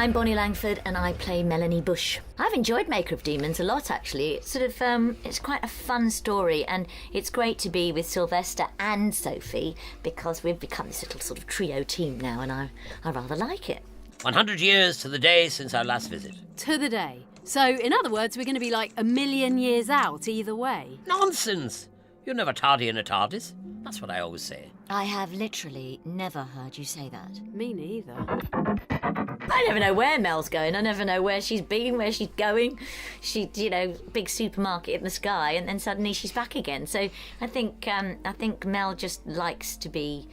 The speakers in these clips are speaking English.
I'm Bonnie Langford and I play Melanie Bush. I've enjoyed Maker of Demons a lot, actually. It's sort of, it's quite a fun story, and it's great to be with Sylvester and Sophie because we've become this little sort of trio team now, and I rather like it. 100 years to the day since our last visit. To the day. So, in other words, we're going to be like 1,000,000 years out either way. Nonsense! You're never tardy in a TARDIS. That's what I always say. I have literally never heard you say that. Me neither. I never know where Mel's going. I never know where she's been, where she's going. She, big supermarket in the sky, and then suddenly she's back again. So I think Mel just likes to be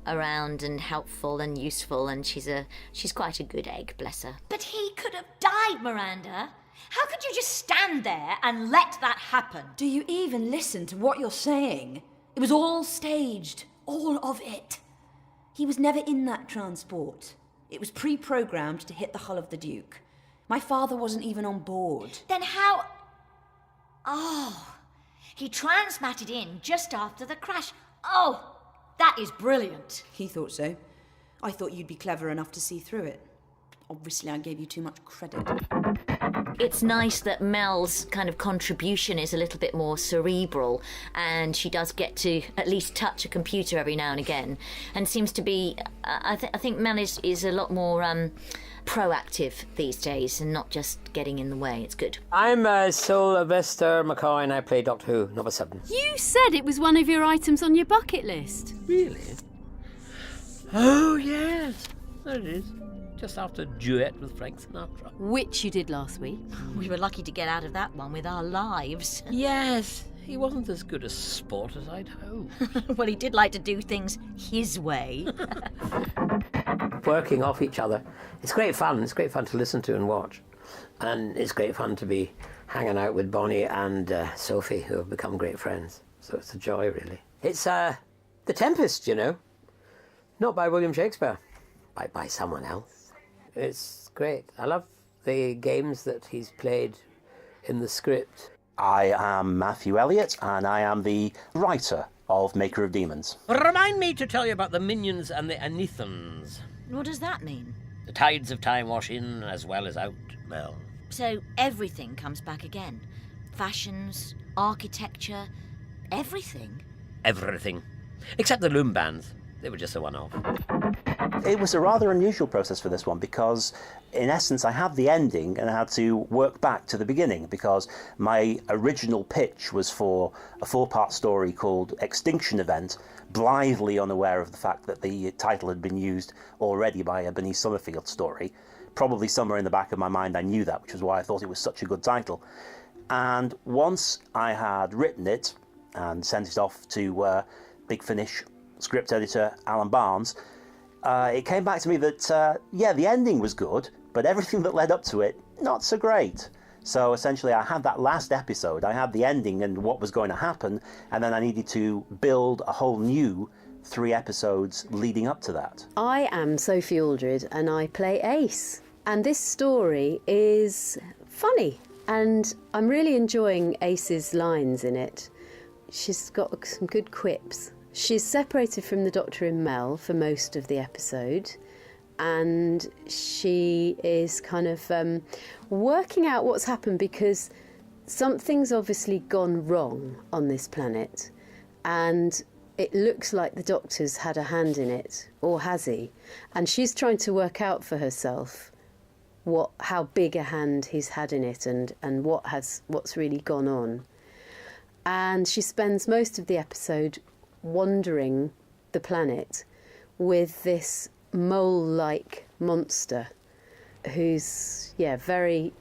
around and helpful and useful, and she's quite a good egg, bless her. But he could have died, Miranda. How could you just stand there and let that happen? Do you even listen to what you're saying? It was all staged. All of it. He was never in that transport. It was pre-programmed to hit the hull of the Duke. My father wasn't even on board. Then how... Oh, he transmatted in just after the crash. Oh, that is brilliant. He thought so. I thought you'd be clever enough to see through it. Obviously, I gave you too much credit. It's nice that Mel's kind of contribution is a little bit more cerebral, and she does get to at least touch a computer every now and again, and seems to be... I think Mel is a lot more proactive these days and not just getting in the way. It's good. I'm Sylvester McCoy and I play Doctor Who, number 7. You said it was one of your items on your bucket list. Really? Oh, yes. There it is. Just after a duet with Frank Sinatra. Which you did last week. We were lucky to get out of that one with our lives. Yes, he wasn't as good a sport as I'd hoped. Well, he did like to do things his way. Working off each other. It's great fun. It's great fun to listen to and watch. And it's great fun to be hanging out with Bonnie and Sophie, who have become great friends. So it's a joy, really. It's The Tempest, Not by William Shakespeare, by someone else. It's great. I love the games that he's played in the script. I am Matthew Elliott, and I am the writer of Maker of Demons. Remind me to tell you about the minions and the Anethans. What does that mean? The tides of time wash in as well as out, Mel. So everything comes back again? Fashions, architecture, everything? Everything. Except the loom bands. They were just a one-off. It was a rather unusual process for this one because, in essence, I had the ending and I had to work back to the beginning because my original pitch was for a 4-part story called Extinction Event, blithely unaware of the fact that the title had been used already by a Bernice Summerfield story. Probably somewhere in the back of my mind I knew that, which is why I thought it was such a good title. And once I had written it and sent it off to Big Finish script editor Alan Barnes, it came back to me that, the ending was good, but everything that led up to it, not so great. So essentially I had that last episode, I had the ending and what was going to happen, and then I needed to build a whole new 3 episodes leading up to that. I am Sophie Aldred and I play Ace. And this story is funny, and I'm really enjoying Ace's lines in it. She's got some good quips. She's separated from the Doctor and Mel for most of the episode, and she is kind of working out what's happened because something's obviously gone wrong on this planet, and it looks like the Doctor's had a hand in it, or has he? And she's trying to work out for herself how big a hand he's had in it and what's really gone on. And she spends most of the episode wandering the planet with this mole-like monster who's, very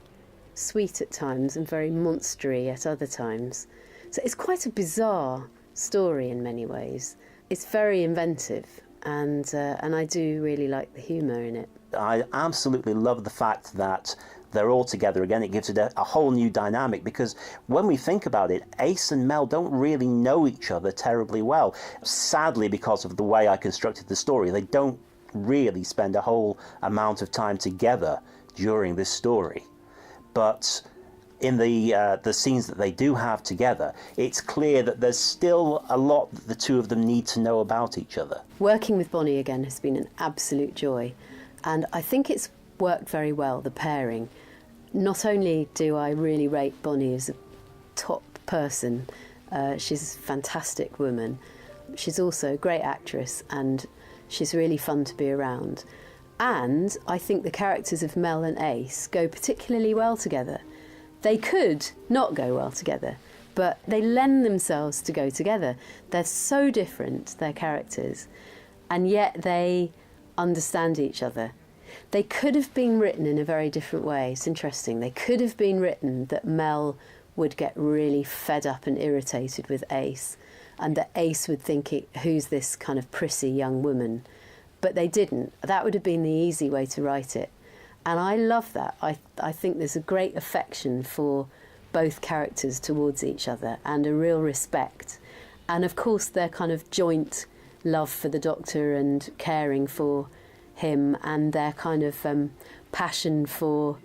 sweet at times and very monstery at other times. So it's quite a bizarre story in many ways. It's very inventive, and I do really like the humour in it. I absolutely love the fact that they're all together again. It gives it a whole new dynamic because when we think about it, Ace and Mel don't really know each other terribly well. Sadly, because of the way I constructed the story, they don't really spend a whole amount of time together during this story. But in the scenes that they do have together, it's clear that there's still a lot that the two of them need to know about each other. Working with Bonnie again has been an absolute joy, and I think it's worked very well, the pairing. Not only do I really rate Bonnie as a top person, she's a fantastic woman, she's also a great actress and she's really fun to be around. And I think the characters of Mel and Ace go particularly well together. They could not go well together, but they lend themselves to go together. They're so different, their characters, and yet they understand each other. They could have been written in a very different way. It's interesting. They could have been written that Mel would get really fed up and irritated with Ace, and that Ace would think, who's this kind of prissy young woman? But they didn't. That would have been the easy way to write it. And I love that. I think there's a great affection for both characters towards each other and a real respect. And of course their kind of joint love for the Doctor and caring for him, and their kind of passion for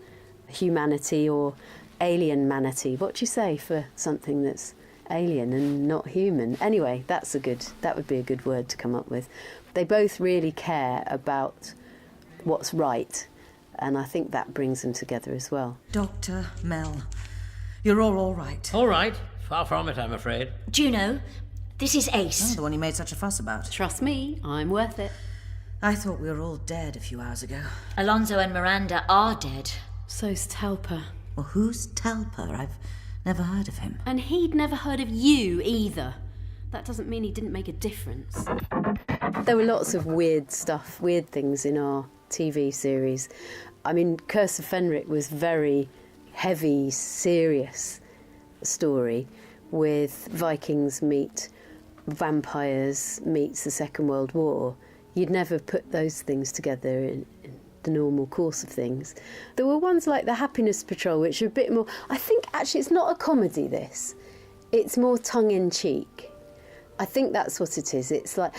humanity or alien-manity. What do you say for something that's alien and not human? Anyway, that would be a good word to come up with. They both really care about what's right, and I think that brings them together as well. Dr. Mel, you're all right. All right. Far from it, I'm afraid. Juno, this is Ace. The one you made such a fuss about. Trust me, I'm worth it. I thought we were all dead a few hours ago. Alonso and Miranda are dead. So's Telper. Well, who's Telper? I've never heard of him. And he'd never heard of you either. That doesn't mean he didn't make a difference. There were lots of weird things in our TV series. I mean, Curse of Fenric was very heavy, serious story with Vikings meet vampires meets the Second World War. You'd never put those things together in the normal course of things. There were ones like the Happiness Patrol, which are a bit more... I think, actually, it's not a comedy, this. It's more tongue-in-cheek. I think that's what it is. It's like,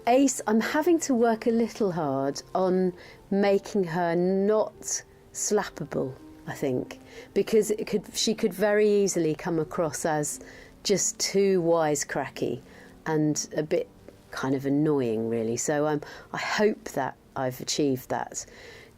Ace, I'm having to work a little hard on making her not slappable, I think, because she could very easily come across as just too wisecracky and a bit kind of annoying, really. So I hope that I've achieved that,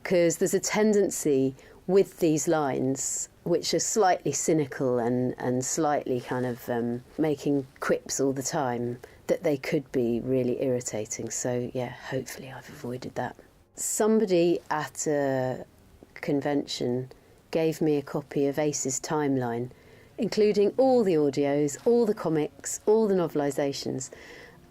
because there's a tendency with these lines which are slightly cynical and slightly kind of making quips all the time, that they could be really irritating. So yeah, hopefully I've avoided that. Somebody at a convention gave me a copy of Ace's timeline, including all the audios, all the comics, all the novelisations.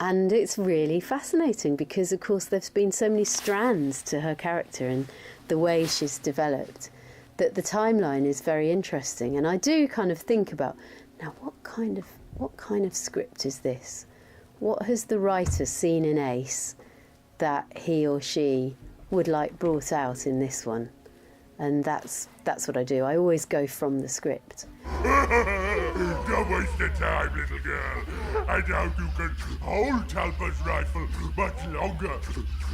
And it's really fascinating because, of course, there's been so many strands to her character and the way she's developed, that the timeline is very interesting. And I do kind of think about, now, what kind of script is this? What has the writer seen in Ace that he or she would like brought out in this one? And that's what I do. I always go from the script. Don't waste your time, little girl. I doubt you can hold Talbot's rifle much longer,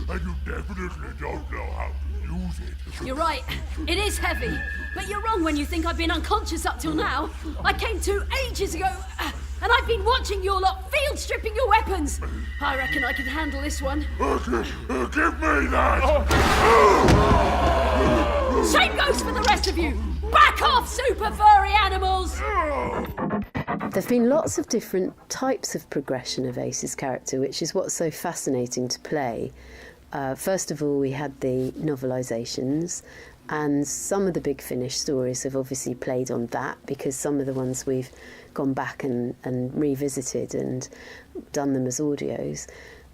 and you definitely don't know how to use it. You're right, it is heavy, but you're wrong when you think I've been unconscious up till now. I came to ages ago, and I've been watching your lot field stripping your weapons. I reckon I can handle this one. Give me that! Same goes for the rest of you! Back off, super furry animals! There've been lots of different types of progression of Ace's character, which is what's so fascinating to play. First of all, we had the novelisations, and some of the Big Finish stories have obviously played on that, because some of the ones we've gone back and revisited and done them as audios.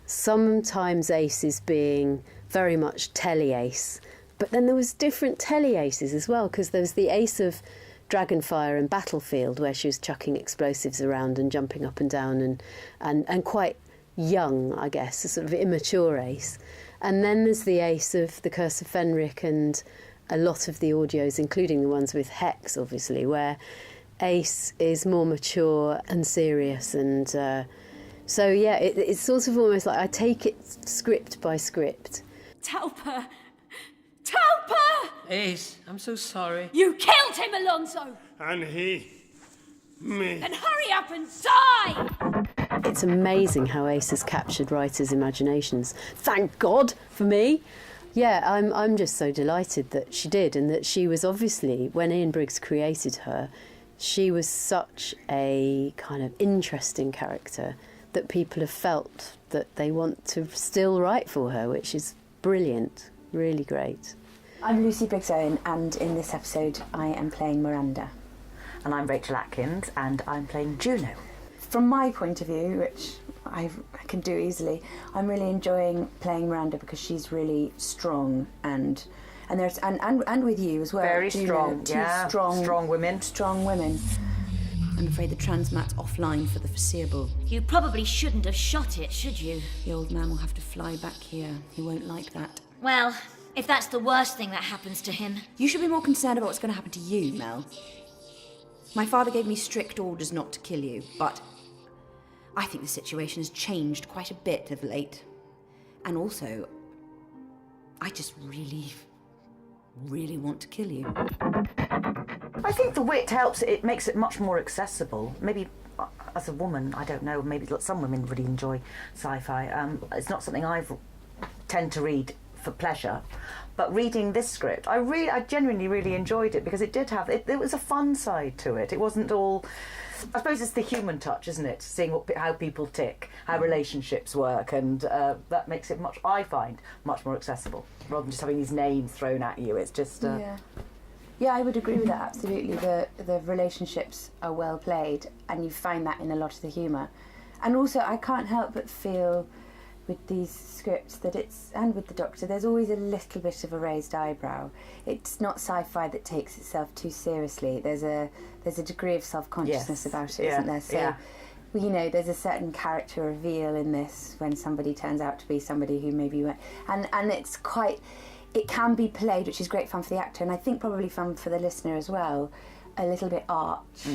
Sometimes Ace is being very much telly-Ace, but then there was different telly-Aces as well, because there was the Ace of Dragonfire and Battlefield, where she was chucking explosives around and jumping up and down and quite young, I guess, a sort of immature Ace. And then there's the Ace of The Curse of Fenric and a lot of the audios, including the ones with Hex, obviously, where Ace is more mature and serious. And so, yeah, it's sort of almost like I take it script by script. Talper! Talper! Ace, I'm so sorry. You killed him, Alonso! And me. Then hurry up and die! It's amazing how Ace has captured writers' imaginations. Thank God for me. Yeah, I'm just so delighted that she did, and that she was obviously, when Ian Briggs created her, she was such a kind of interesting character that people have felt that they want to still write for her, which is brilliant, really great. I'm Lucy Briggs-Owen, and in this episode I am playing Miranda. And I'm Rachel Atkins, and I'm playing Juno. From my point of view, which I can do easily, I'm really enjoying playing Miranda because she's really strong and there's and with you as well. Very strong, yeah. Strong women. Strong women. I'm afraid the transmat's offline for the foreseeable. You probably shouldn't have shot it, should you? The old man will have to fly back here. He won't like that. Well, if that's the worst thing that happens to him. You should be more concerned about what's going to happen to you, Mel. My father gave me strict orders not to kill you, but I think the situation has changed quite a bit of late. And also, I just really, really want to kill you. I think the wit helps. It makes it much more accessible. Maybe as a woman, I don't know, maybe some women really enjoy sci-fi. It's not something I tend to read for pleasure. But reading this script, I genuinely really enjoyed it because it did have, it was a fun side to it. It wasn't all, I suppose it's the human touch, isn't it? Seeing how people tick, how relationships work, and that makes it I find, much more accessible, rather than just having these names thrown at you. It's just... Yeah, I would agree with that, absolutely. The relationships are well played, and you find that in a lot of the humour. And also, I can't help but feel with these scripts that and with the Doctor, there's always a little bit of a raised eyebrow. It's not sci-fi that takes itself too seriously. There's a degree of self-consciousness about it, isn't there? So, you know, there's a certain character reveal in this when somebody turns out to be somebody who maybe went... And it's quite... It can be played, which is great fun for the actor, and I think probably fun for the listener as well, a little bit arch.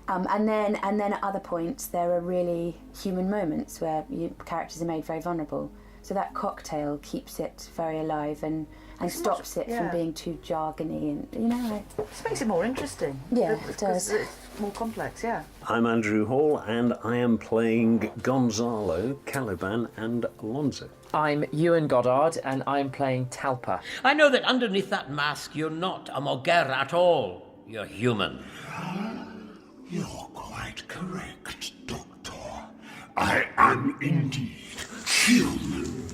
And then at other points there are really human moments where characters are made very vulnerable. So that cocktail keeps it very alive and stops it from being too jargony, and you know. It makes it more interesting. Yeah, it does. It's more complex, yeah. I'm Andrew Hall, and I am playing Gonzalo, Caliban, and Alonso. I'm Ewan Goddard, and I'm playing Talpa. I know that underneath that mask you're not a Mogher at all. You're human. You're quite correct, Doctor. I am indeed human.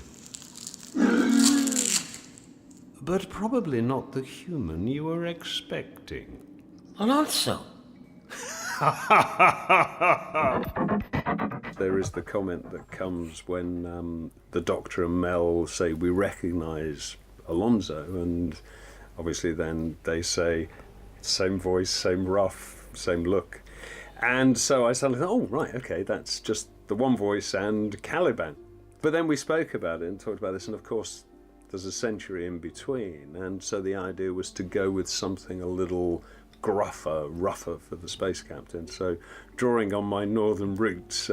But probably not the human you were expecting. Alonso. There is the comment that comes when the Doctor and Mel say, we recognise Alonso, and obviously then they say, same voice, same ruff, same look. And so I suddenly thought, oh, right, okay, that's just the one voice and Caliban. But then we spoke about it and talked about this, and of course there's a century in between, and so the idea was to go with something a little gruffer, rougher for the space captain. So drawing on my northern roots,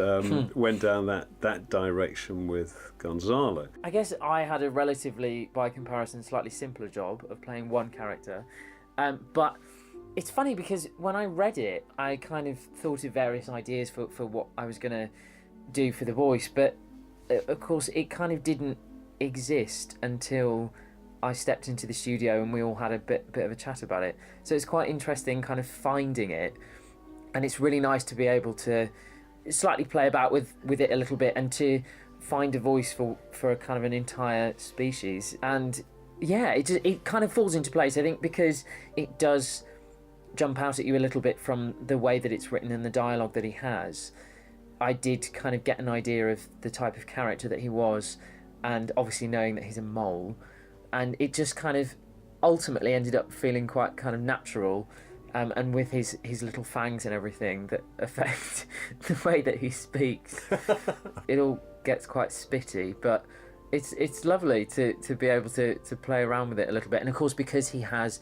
went down that direction with Gonzalo. I guess I had a relatively, by comparison, slightly simpler job of playing one character. But it's funny because when I read it, I kind of thought of various ideas for what I was going to do for the voice, but of course it kind of didn't exist until I stepped into the studio and we all had a bit of a chat about it. So it's quite interesting kind of finding it, and it's really nice to be able to slightly play about with it a little bit and to find a voice for a kind of an entire species. And yeah, it kind of falls into place, I think, because it does jump out at you a little bit from the way that it's written and the dialogue that he has. I did kind of get an idea of the type of character that he was, and obviously knowing that he's a mole, and it just kind of ultimately ended up feeling quite kind of natural, and with his little fangs and everything that affect the way that he speaks. It all gets quite spitty, but it's lovely to be able to play around with it a little bit. And of course, because he has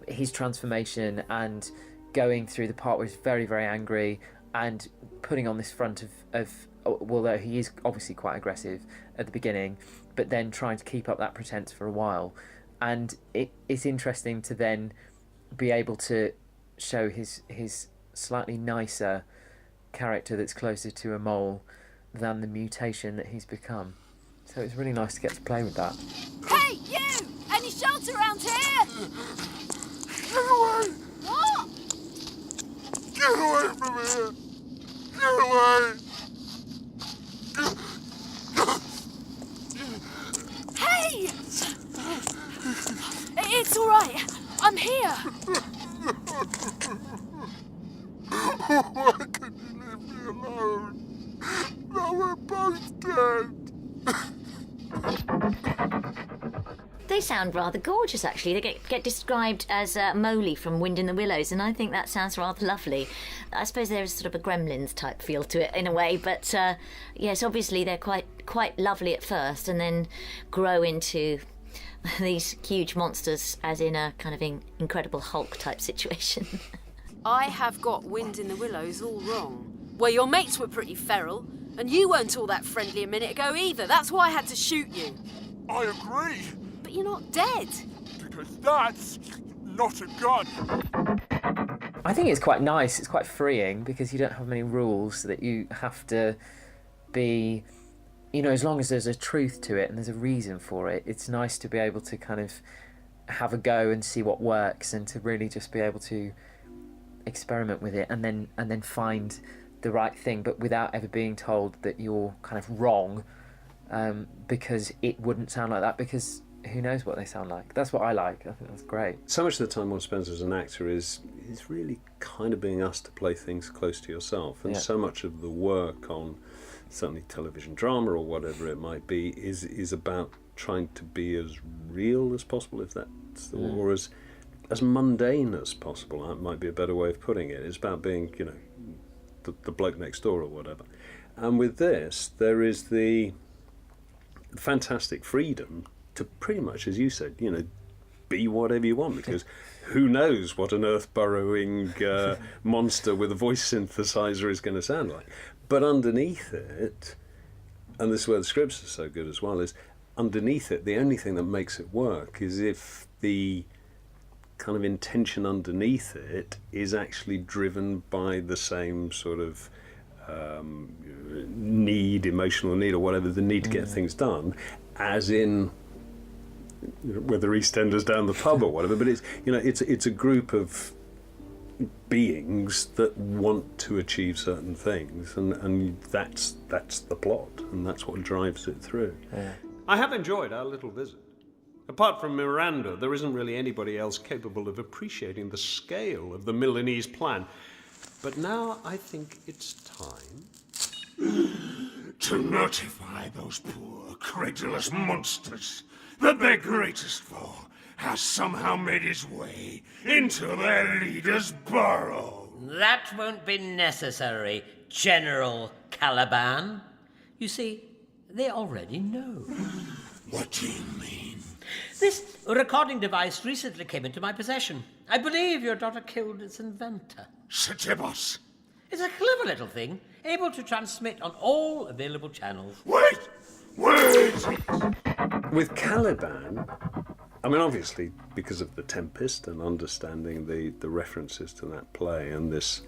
his transformation and going through the part where he's very, very angry and putting on this front of although he is obviously quite aggressive at the beginning, but then trying to keep up that pretense for a while. And it's interesting to then be able to show his slightly nicer character that's closer to a mole than the mutation that he's become. So it's really nice to get to play with that. Hey, you! shots around here! Get away! What? Get away from here! Get away! Hey! It's all right. I'm here. Why couldn't you leave me alone? Now we're both dead. They sound rather gorgeous, actually. They get described as Moley from Wind in the Willows, and I think that sounds rather lovely. I suppose there is sort of a Gremlins type feel to it in a way, but yes, obviously they're quite lovely at first, and then grow into these huge monsters, as in a kind of Incredible Hulk type situation. I have got Wind in the Willows all wrong. Well, your mates were pretty feral, and you weren't all that friendly a minute ago either. That's why I had to shoot you. I agree. But you're not dead. Because that's not a gun. I think it's quite nice, it's quite freeing, because you don't have many rules that you have to be, as long as there's a truth to it and there's a reason for it, it's nice to be able to kind of have a go and see what works, and to really just be able to experiment with it and then find the right thing, but without ever being told that you're kind of wrong, because it wouldn't sound like that, because who knows what they sound like. That's what I like. I think that's great. So much of the time one spends as an actor is really kind of being asked to play things close to yourself, and so much of the work on certainly television drama or whatever it might be is about trying to be as real as possible, if that's the or as mundane as possible. That might be a better way of putting it. It's about being, the bloke next door or whatever. And with this, there is the fantastic freedom to pretty much, as you said, be whatever you want, because who knows what an earth-burrowing monster with a voice synthesizer is going to sound like. But underneath it, and this is where the scripts are so good as well, is underneath it, the only thing that makes it work is if the kind of intention underneath it is actually driven by the same sort of emotional need or whatever, the need to get things done, as in whether EastEnders down the pub or whatever. But it's a group of beings that want to achieve certain things, and that's the plot, and that's what drives it through. I have enjoyed our little visit. Apart from Miranda, there isn't really anybody else capable of appreciating the scale of the Milanese plan. But now I think it's time to notify those poor, credulous monsters that their greatest foe has somehow made his way into their leader's burrow. That won't be necessary, General Caliban. You see, they already know. What do you mean? This recording device recently came into my possession. I believe your daughter killed its inventor. Setibus. It's a clever little thing, able to transmit on all available channels. Wait! With Caliban, I mean, obviously, because of The Tempest and understanding the references to that play and this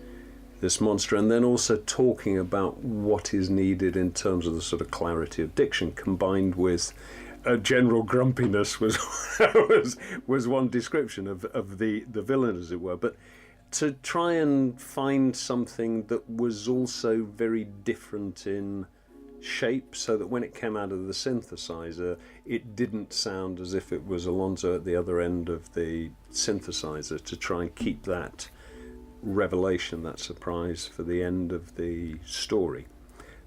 monster, and then also talking about what is needed in terms of the sort of clarity of diction, combined with a general grumpiness was one description of the villain, as it were. But to try and find something that was also very different in shape, so that when it came out of the synthesizer, it didn't sound as if it was Alonso at the other end of the synthesizer, to try and keep that revelation, that surprise for the end of the story.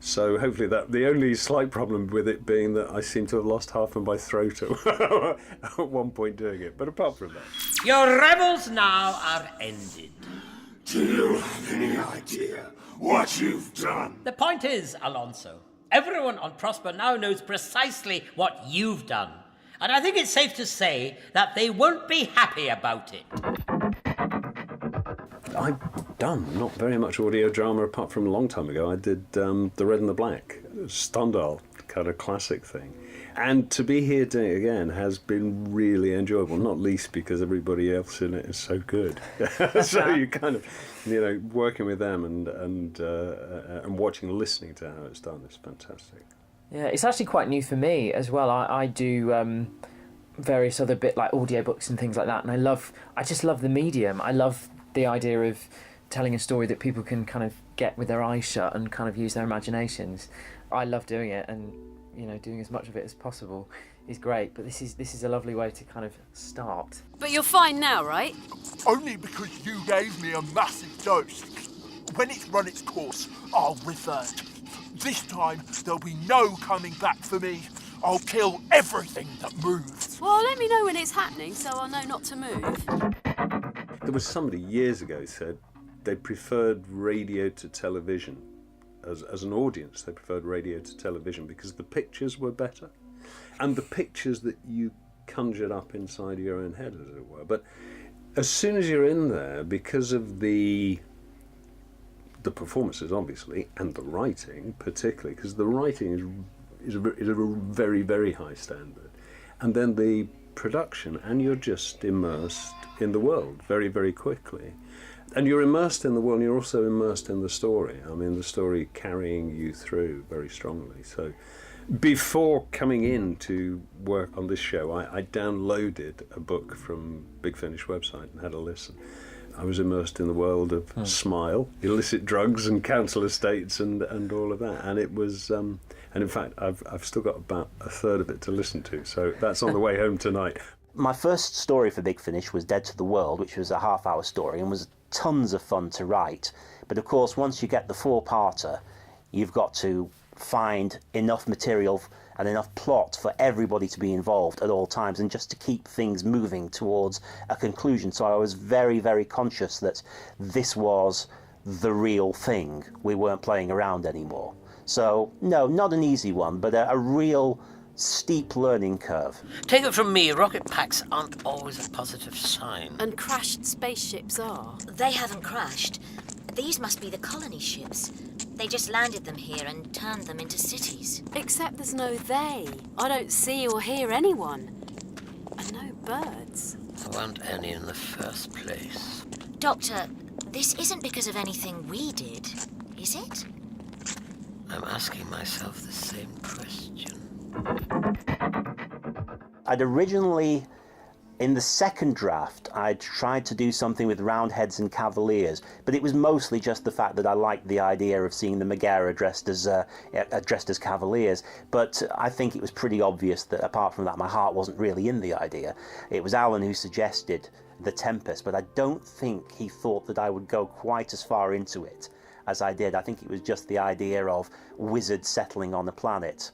So hopefully that, the only slight problem with it being that I seem to have lost half of my throat at one point doing it, but apart from that. Your revels now are ended. Do you have any idea what you've done? The point is, Alonso, everyone on Prosper now knows precisely what you've done. And I think it's safe to say that they won't be happy about it. I've done not very much audio drama apart from a long time ago. I did The Red and the Black, Stendhal, kind of classic thing. And to be here doing it again has been really enjoyable, not least because everybody else in it is so good. So you kind of, working with them and watching and listening to how it's done is fantastic. Yeah, it's actually quite new for me as well. I do various other bit like audiobooks and things like that, and I just love the medium. I love the idea of telling a story that people can kind of get with their eyes shut and kind of use their imaginations. I love doing it, and doing as much of it as possible is great, but this is a lovely way to kind of start. But you're fine now, right? Only because you gave me a massive dose. When it's run its course, I'll revert. This time, there'll be no coming back for me. I'll kill everything that moves. Well, let me know when it's happening so I'll know not to move. There was somebody years ago said they preferred radio to television. As an audience, they preferred radio to television because the pictures were better. And the pictures that you conjured up inside your own head, as it were. But as soon as you're in there, because of the performances, obviously, and the writing, particularly, because the writing is a very, very high standard. And then the production, and you're just immersed in the world very, very quickly. And you're immersed in the world, and you're also immersed in the story. I mean, the story carrying you through very strongly. So before coming in to work on this show, I downloaded a book from Big Finish website and had a listen. I was immersed in the world of Smile, illicit drugs and council estates and all of that. And it was, and in fact, I've still got about a third of it to listen to. So that's on the way home tonight. My first story for Big Finish was Dead to the World, which was a half-hour story and was tons of fun to write. But of course, once you get the four-parter, you've got to find enough material and enough plot for everybody to be involved at all times and just to keep things moving towards a conclusion. So I was very, very conscious that this was the real thing. We weren't playing around anymore. So, no, not an easy one, but a real steep learning curve. Take it from me, rocket packs aren't always a positive sign. And crashed spaceships are. They haven't crashed. These must be the colony ships. They just landed them here and turned them into cities. Except there's no they. I don't see or hear anyone. And no birds. There weren't any in the first place. Doctor, this isn't because of anything we did, is it? I'm asking myself the same question. I'd originally, in the second draft, I'd tried to do something with Roundheads and Cavaliers, but it was mostly just the fact that I liked the idea of seeing the Megara dressed as Cavaliers. But I think it was pretty obvious that apart from that, my heart wasn't really in the idea. It was Alan who suggested The Tempest, but I don't think he thought that I would go quite as far into it as I did. I think it was just the idea of wizards settling on a planet.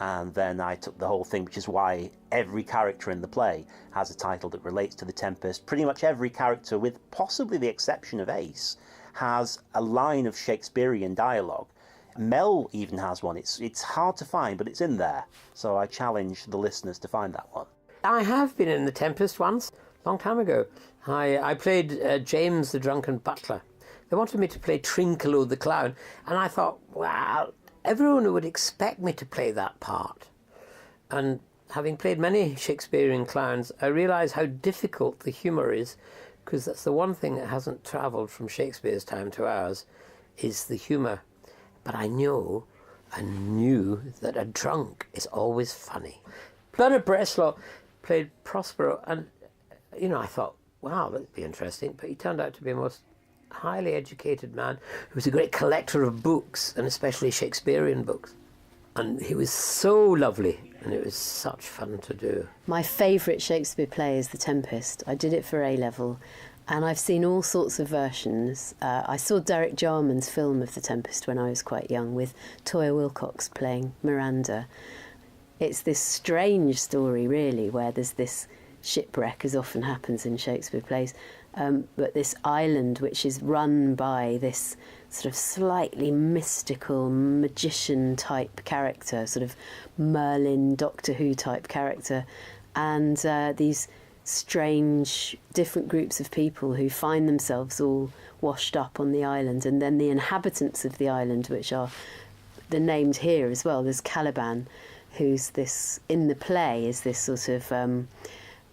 And then I took the whole thing, which is why every character in the play has a title that relates to the Tempest. Pretty much every character, with possibly the exception of Ace, has a line of Shakespearean dialogue. Mel even has one. It's hard to find, but it's in there. So I challenge the listeners to find that one. I have been in The Tempest once, a long time ago. I played James the Drunken Butler. They wanted me to play Trinculo the Clown, and I thought, wow, everyone would expect me to play that part. And having played many Shakespearean clowns, I realise how difficult the humour is, because that's the one thing that hasn't travelled from Shakespeare's time to ours, is the humour. But I knew that a drunk is always funny. Bernard Bresslaw played Prospero, and, I thought, wow, that'd be interesting. But he turned out to be a most highly educated man who was a great collector of books, and especially Shakespearean books. And he was so lovely, and it was such fun to do. My favourite Shakespeare play is The Tempest. I did it for A-level, and I've seen all sorts of versions. I saw Derek Jarman's film of The Tempest when I was quite young, with Toya Wilcox playing Miranda. It's this strange story, really, where there's this shipwreck, as often happens in Shakespeare plays, but this island which is run by this sort of slightly mystical magician-type character, sort of Merlin, Doctor Who type character, and these strange different groups of people who find themselves all washed up on the island, and then the inhabitants of the island, which are the named here as well. There's Caliban, who's this, in the play, is this sort of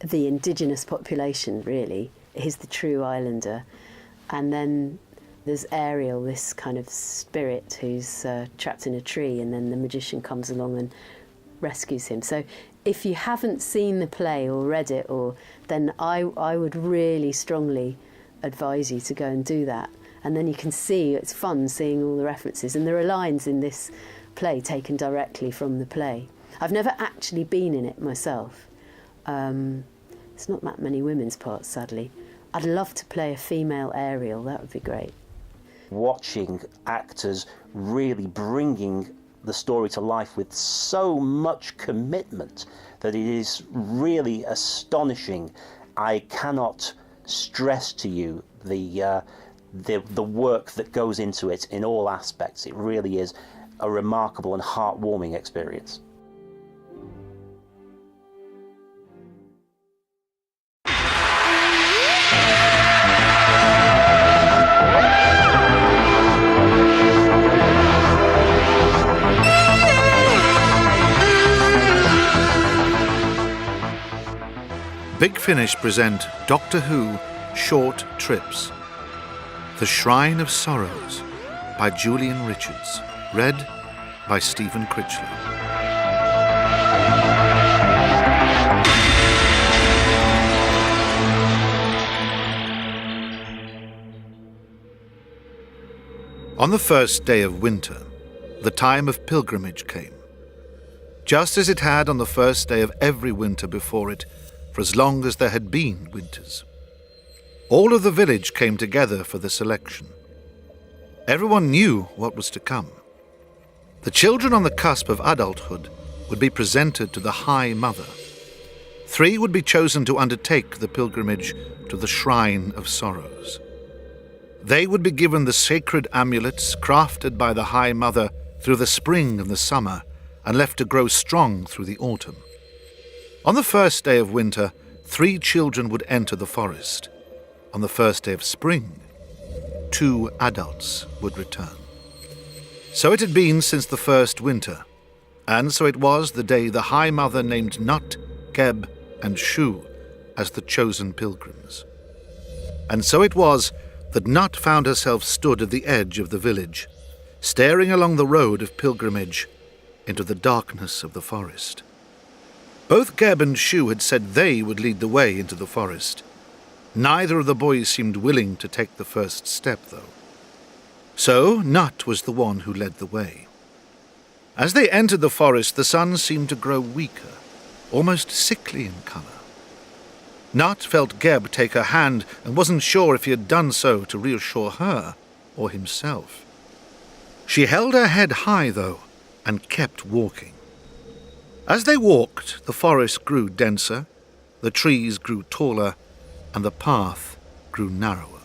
the indigenous population, really. He's the true islander. And then there's Ariel, this kind of spirit who's trapped in a tree, and then the magician comes along and rescues him. So if you haven't seen the play or read it, then I would really strongly advise you to go and do that. And then you can see, it's fun seeing all the references. And there are lines in this play taken directly from the play. I've never actually been in it myself. It's not that many women's parts, sadly. I'd love to play a female Ariel, that would be great. Watching actors really bringing the story to life with so much commitment that it is really astonishing. I cannot stress to you the work that goes into it in all aspects. It really is a remarkable and heartwarming experience. Big Finish present Doctor Who Short Trips. The Shrine of Sorrows by Julian Richards. Read by Stephen Critchlow. On the first day of winter, the time of pilgrimage came. Just as it had on the first day of every winter before it, for as long as there had been winters. All of the village came together for the selection. Everyone knew what was to come. The children on the cusp of adulthood would be presented to the High Mother. 3 would be chosen to undertake the pilgrimage to the Shrine of Sorrows. They would be given the sacred amulets crafted by the High Mother through the spring and the summer and left to grow strong through the autumn. On the first day of winter, 3 children would enter the forest. On the first day of spring, 2 adults would return. So it had been since the first winter, and so it was the day the High Mother named Nut, Geb, and Shu as the chosen pilgrims. And so it was that Nut found herself stood at the edge of the village, staring along the road of pilgrimage into the darkness of the forest. Both Geb and Shu had said they would lead the way into the forest. Neither of the boys seemed willing to take the first step, though. So Nut was the one who led the way. As they entered the forest, the sun seemed to grow weaker, almost sickly in colour. Nut felt Geb take her hand and wasn't sure if he had done so to reassure her or himself. She held her head high, though, and kept walking. As they walked, the forest grew denser, the trees grew taller, and the path grew narrower.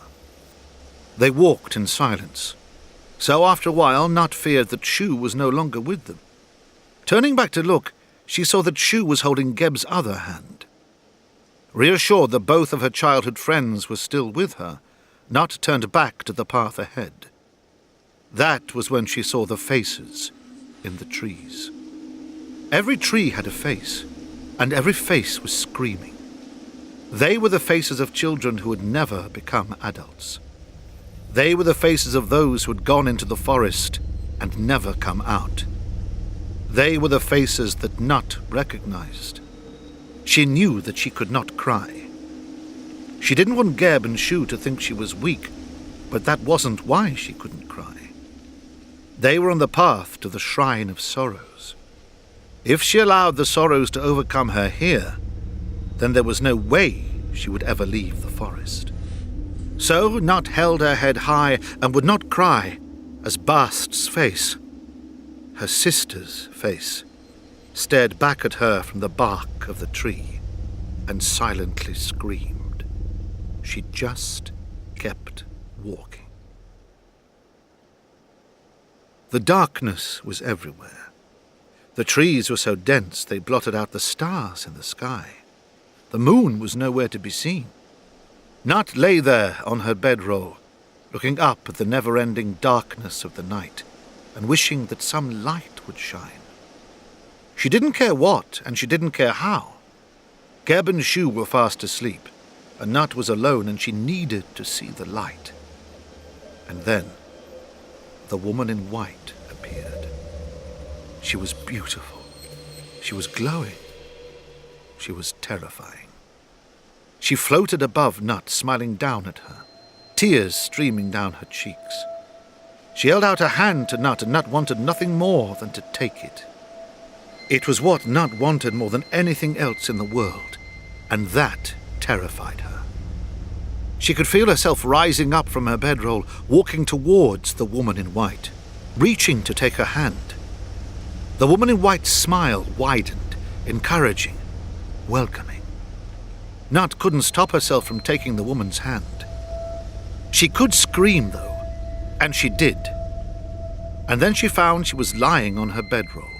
They walked in silence. So after a while, Nut feared that Shu was no longer with them. Turning back to look, she saw that Shu was holding Geb's other hand. Reassured that both of her childhood friends were still with her, Nut turned back to the path ahead. That was when she saw the faces in the trees. Every tree had a face, and every face was screaming. They were the faces of children who had never become adults. They were the faces of those who had gone into the forest and never come out. They were the faces that Nut recognized. She knew that she could not cry. She didn't want Geb and Shu to think she was weak, but that wasn't why she couldn't cry. They were on the path to the Shrine of Sorrows. If she allowed the sorrows to overcome her here, then there was no way she would ever leave the forest. So Nut held her head high and would not cry as Bast's face, her sister's face, stared back at her from the bark of the tree and silently screamed. She just kept walking. The darkness was everywhere. The trees were so dense they blotted out the stars in the sky. The moon was nowhere to be seen. Nut lay there on her bedroll, looking up at the never-ending darkness of the night and wishing that some light would shine. She didn't care what, and she didn't care how. Geb and Shu were fast asleep, and Nut was alone, and she needed to see the light. And then the woman in white appeared. She was beautiful, She was glowing. She was terrifying. She floated above Nut, smiling down at her, tears streaming down her cheeks. She held out her hand to Nut, and Nut wanted nothing more than to take it. It was what Nut wanted more than anything else in the world, and that terrified her. She could feel herself rising up from her bedroll, walking towards the woman in white, reaching to take her hand. The woman in white's smile widened, encouraging, welcoming. Nut couldn't stop herself from taking the woman's hand. She could scream, though, and she did. And then she found she was lying on her bedroll.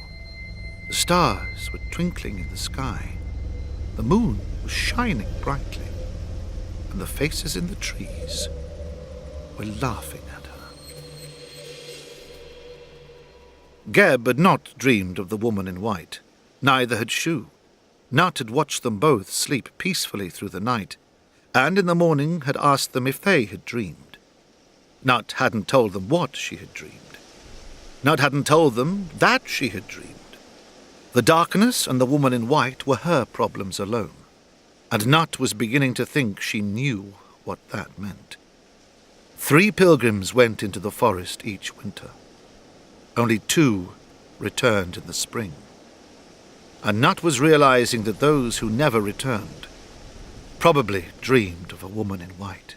The stars were twinkling in the sky. The moon was shining brightly, and the faces in the trees were laughing at her. Geb had not dreamed of the woman in white. Neither had Shu. Nut had watched them both sleep peacefully through the night, and in the morning had asked them if they had dreamed. Nut hadn't told them what she had dreamed. Nut hadn't told them that she had dreamed. The darkness and the woman in white were her problems alone, and Nut was beginning to think she knew what that meant. 3 pilgrims went into the forest each winter. Only 2 returned in the spring. And Nut was realizing that those who never returned probably dreamed of a woman in white.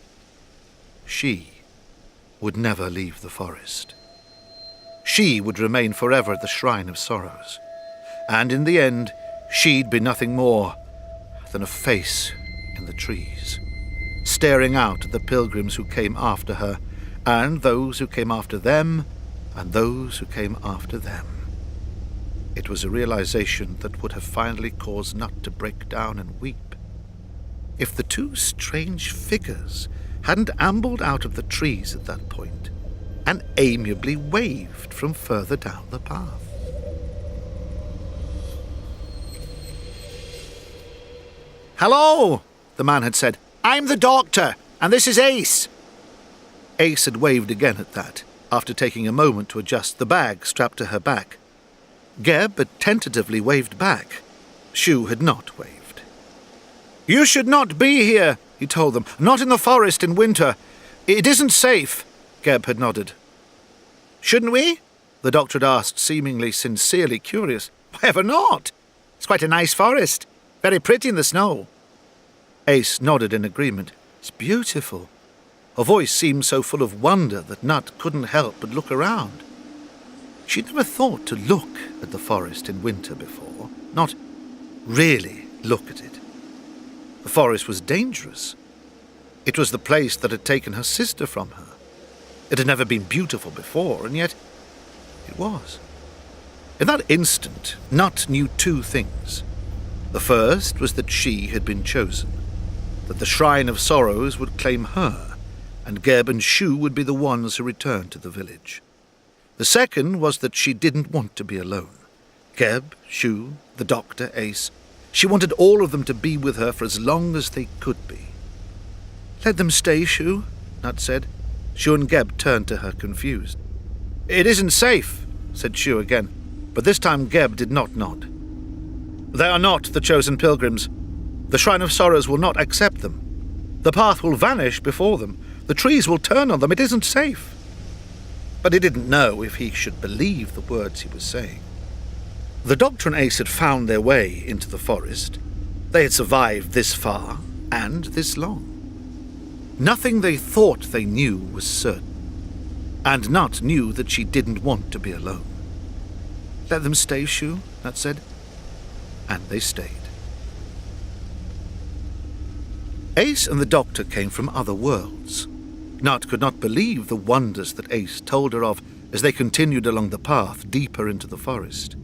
She would never leave the forest. She would remain forever at the Shrine of Sorrows, and in the end she'd be nothing more than a face in the trees, staring out at the pilgrims who came after her, and those who came after them, and those who came after them. It was a realization that would have finally caused Nut to break down and weep. If the 2 strange figures hadn't ambled out of the trees at that point and amiably waved from further down the path. "Hello," the man had said. "I'm the doctor, and this is Ace." Ace had waved again at that, after taking a moment to adjust the bag strapped to her back. Geb had tentatively waved back. Shu had not waved. "You should not be here," he told them. "Not in the forest in winter. It isn't safe." Geb had nodded. "Shouldn't we?" the doctor had asked, seemingly sincerely curious. "Why ever not? It's quite a nice forest. Very pretty in the snow." Ace nodded in agreement. "It's beautiful." Her voice seemed so full of wonder that Nut couldn't help but look around. She'd never thought to look at the forest in winter before, not really look at it. The forest was dangerous. It was the place that had taken her sister from her. It had never been beautiful before, and yet it was. In that instant, Nut knew 2 things. The first was that she had been chosen, that the Shrine of Sorrows would claim her, and Geb and Shu would be the ones who returned to the village. The second was that she didn't want to be alone. Geb, Shu, the doctor, Ace, she wanted all of them to be with her for as long as they could be. "Let them stay, Shu," Nut said. Shu and Geb turned to her, confused. "It isn't safe," said Shu again, but this time Geb did not nod. "They are not the chosen pilgrims. The Shrine of Sorrows will not accept them. The path will vanish before them. The trees will turn on them. It isn't safe." But he didn't know if he should believe the words he was saying. The doctor and Ace had found their way into the forest. They had survived this far and this long. Nothing they thought they knew was certain, and Nut knew that she didn't want to be alone. "Let them stay, Shu," Nut said, and they stayed. Ace and the doctor came from other worlds. Nut could not believe the wonders that Ace told her of as they continued along the path deeper into the forest.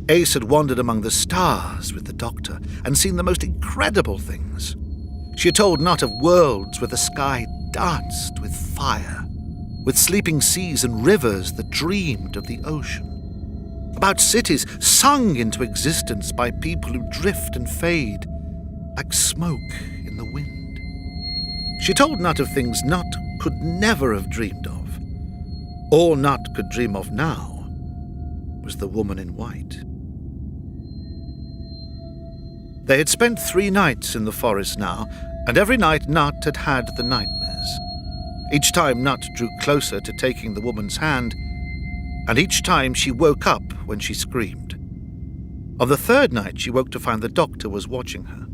Ace had wandered among the stars with the doctor and seen the most incredible things. She had told Nut of worlds where the sky danced with fire, with sleeping seas and rivers that dreamed of the ocean, about cities sung into existence by people who drift and fade like smoke in the wind. She told Nut of things Nut could never have dreamed of. All Nut could dream of now was the woman in white. They had spent 3 nights in the forest now, and every night Nut had had the nightmares. Each time Nut drew closer to taking the woman's hand, and each time she woke up when she screamed. On the 3rd night, she woke to find the doctor was watching her.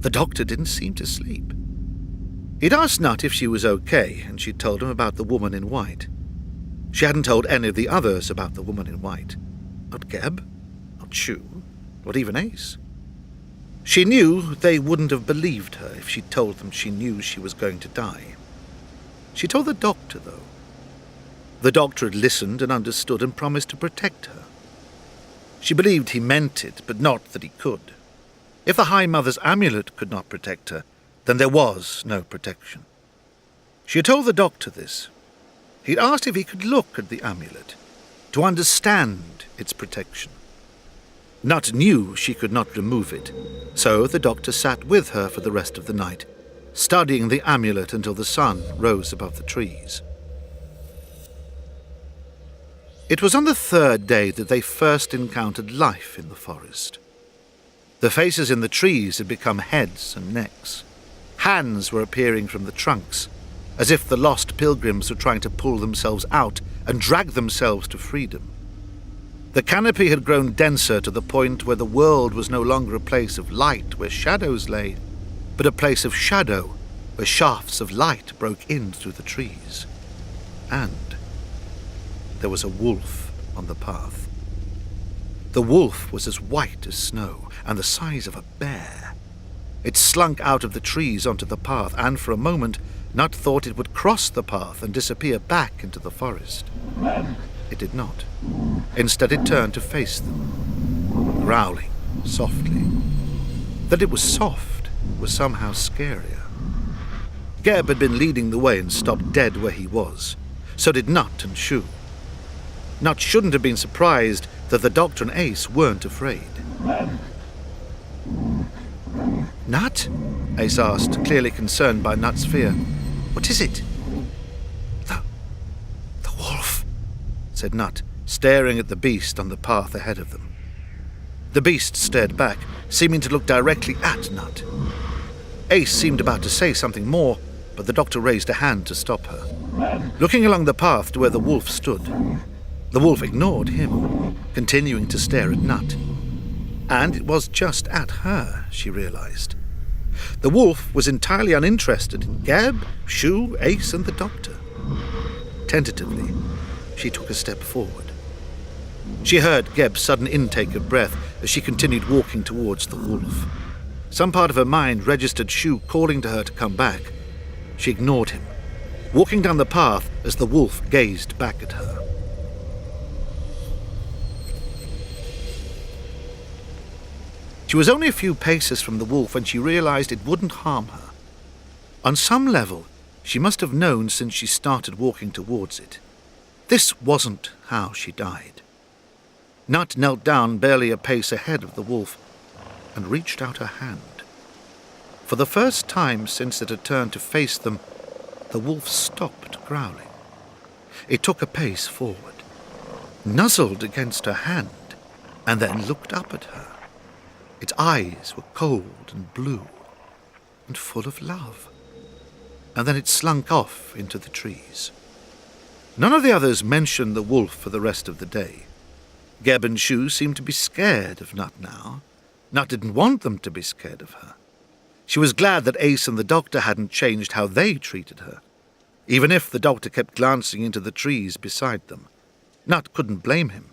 The doctor didn't seem to sleep. He'd asked Nut if she was okay, and she'd told him about the woman in white. She hadn't told any of the others about the woman in white. Not Geb, not Shue, not even Ace. She knew they wouldn't have believed her if she'd told them she knew she was going to die. She told the doctor, though. The doctor had listened and understood and promised to protect her. She believed he meant it, but not that he could. If the High Mother's amulet could not protect her, then there was no protection. She had told the doctor this. He'd asked if he could look at the amulet, to understand its protection. Nut knew she could not remove it, so the doctor sat with her for the rest of the night, studying the amulet until the sun rose above the trees. It was on the 3rd day that they first encountered life in the forest. The faces in the trees had become heads and necks. Hands were appearing from the trunks, as if the lost pilgrims were trying to pull themselves out and drag themselves to freedom. The canopy had grown denser to the point where the world was no longer a place of light where shadows lay, but a place of shadow where shafts of light broke in through the trees. And there was a wolf on the path. The wolf was as white as snow and the size of a bear. It slunk out of the trees onto the path, and for a moment Nut thought it would cross the path and disappear back into the forest. It did not. Instead, it turned to face them, growling softly. That it was soft was somehow scarier. Geb had been leading the way and stopped dead where he was. So did Nut and Shue. Nut shouldn't have been surprised that the doctor and Ace weren't afraid. Nut? Ace asked, clearly concerned by Nut's fear. What is it? The wolf, said Nut, staring at the beast on the path ahead of them. The beast stared back, seeming to look directly at Nut. Ace seemed about to say something more, but the doctor raised a hand to stop her. Looking along the path to where the wolf stood, the wolf ignored him, continuing to stare at Nut. And it was just at her, she realized. The wolf was entirely uninterested in Geb, Shue, Ace, and the doctor. Tentatively, she took a step forward. She heard Geb's sudden intake of breath as she continued walking towards the wolf. Some part of her mind registered Shue calling to her to come back. She ignored him, walking down the path as the wolf gazed back at her. She was only a few paces from the wolf when she realized it wouldn't harm her. On some level, she must have known since she started walking towards it. This wasn't how she died. Nut knelt down barely a pace ahead of the wolf and reached out her hand. For the first time since it had turned to face them, the wolf stopped growling. It took a pace forward, nuzzled against her hand, and then looked up at her. Its eyes were cold and blue and full of love. And then it slunk off into the trees. None of the others mentioned the wolf for the rest of the day. Geb and Shue seemed to be scared of Nut now. Nut didn't want them to be scared of her. She was glad that Ace and the doctor hadn't changed how they treated her. Even if the doctor kept glancing into the trees beside them, Nut couldn't blame him.